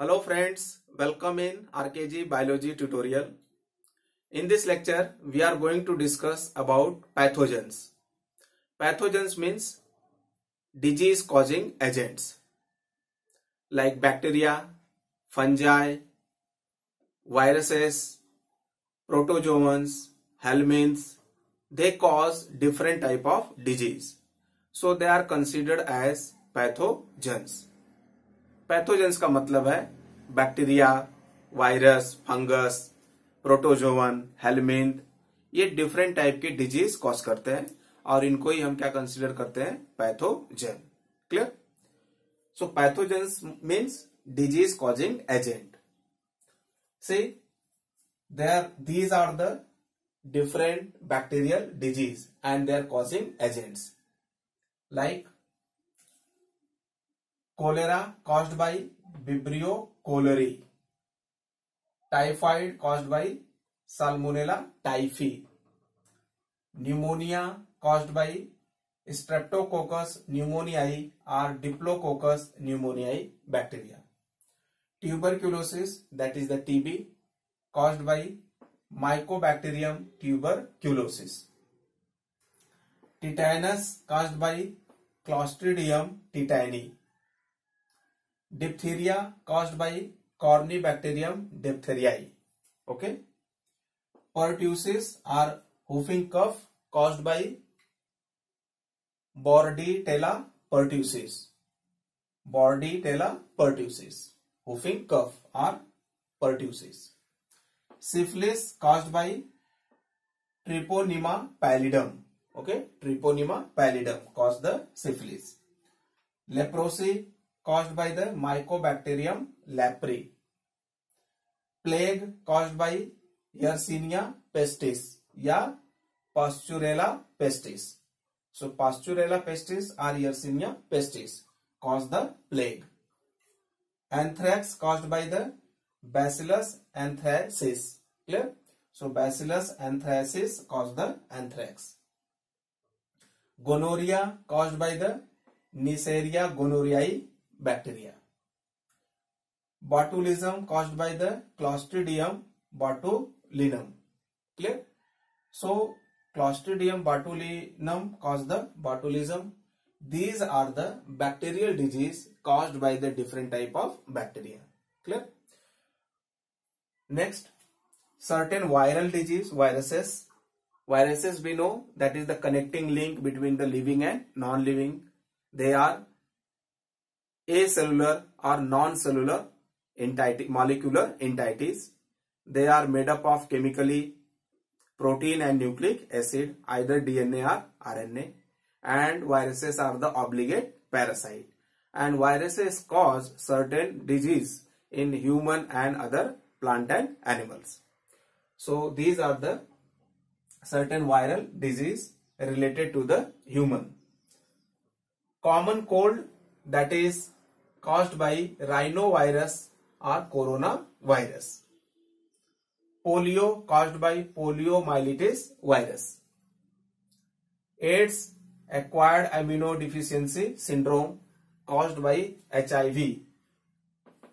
Hello friends, welcome in RKG Biology tutorial. In this lecture, we are going to discuss about pathogens. Pathogens means disease causing agents like bacteria, fungi, viruses, protozoans, helminths. They cause different type of disease. So they are considered as pathogens. Pathogens का मतलब है bacteria, virus, fungus, protozoan, helminth, ये different type के disease cause करते हैं और इनको ही हम क्या कंसीडर करते हैं, pathogen. Clear? So pathogens means disease causing agent. See these are the different bacterial disease and they are causing agents like cholera caused by Vibrio cholerae, typhoid caused by Salmonella typhi, pneumonia caused by Streptococcus pneumoniae or Diplococcus pneumoniae bacteria, tuberculosis, that is the TB, caused by Mycobacterium tuberculosis, tetanus caused by Clostridium tetani, diphtheria caused by Corynebacterium diphtheriae. Okay. Pertussis or whooping cough caused by Bordetella pertussis. Bordetella pertussis. Whooping cough or pertussis. Syphilis caused by Treponema pallidum. Okay. Treponema pallidum caused the syphilis. Leprosy caused by the Mycobacterium leprae. Plague caused by Yersinia pestis या Pasteurella pestis. So Pasteurella pestis or Yersinia pestis cause the plague. Anthrax caused by the Bacillus anthracis. Clear? So Bacillus anthracis cause the anthrax. Gonorrhea caused by the Neisseria gonorrhoeae bacteria. Botulism caused by the Clostridium botulinum. Clear? So Clostridium botulinum cause the botulism. These are the bacterial disease caused by the different type of bacteria. Clear? Next, certain viral disease, viruses. Viruses we know that is the connecting link between the living and non-living. They are acellular or non-cellular entity, molecular entities. They are made up of chemically protein and nucleic acid, either DNA or RNA. And viruses are the obligate parasite. And viruses cause certain disease in human and other plant and animals. So these are the certain viral disease related to the human. Common cold, that is caused by rhinovirus or coronavirus. Polio caused by poliomyelitis virus. AIDS, acquired immunodeficiency syndrome caused by HIV,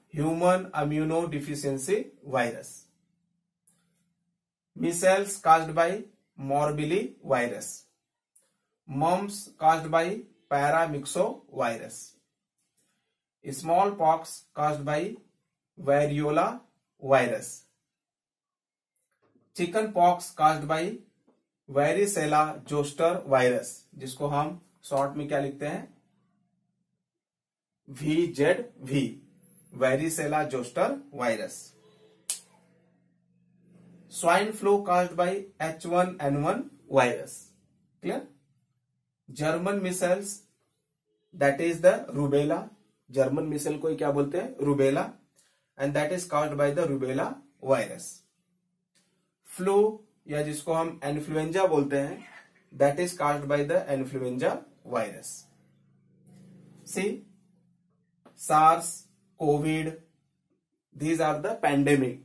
human immunodeficiency virus. Measles caused by morbillivirus. Mumps caused by paramyxovirus. Smallpox caused by variola virus. Chickenpox caused by varicella zoster virus, जिसको हम short में क्या लिखते हैं, VZV, varicella zoster virus. Swine flu caused by H1N1 virus. Clear? German measles, that is the rubella. German measle को क्या बोलते हैं, rubella, and that is caused by the rubella virus. Flu या जिसको हम इन्फ्लुएंजा बोलते हैं, that is caused by the influenza virus. See, SARS, COVID, these are the pandemic.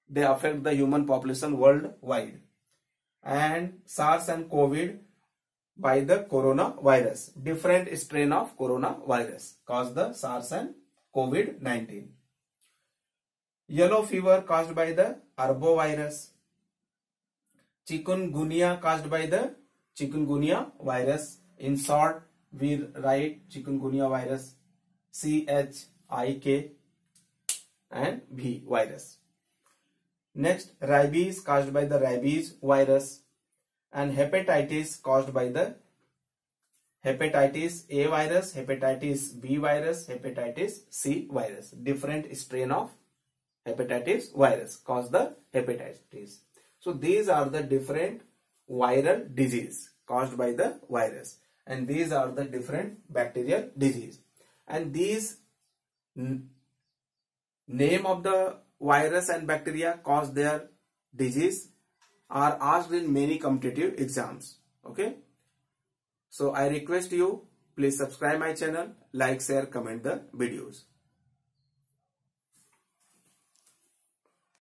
They affect the human population worldwide. And SARS and COVID by the coronavirus. Different strain of coronavirus cause the SARS and COVID-19. Yellow fever caused by the arbovirus. Chikungunya caused by the chikungunya virus. In short, we write chikungunya virus, CHIK and V virus. Next, rabies caused by the rabies virus, and hepatitis caused by the hepatitis A virus, hepatitis B virus, hepatitis C virus. Different strain of hepatitis virus cause the hepatitis. So these are the different viral disease caused by the virus, and these are the different bacterial disease, and these name of the virus and bacteria cause their disease are asked in many competitive exams. Okay, so I request you, please subscribe my channel, like, share, comment the videos.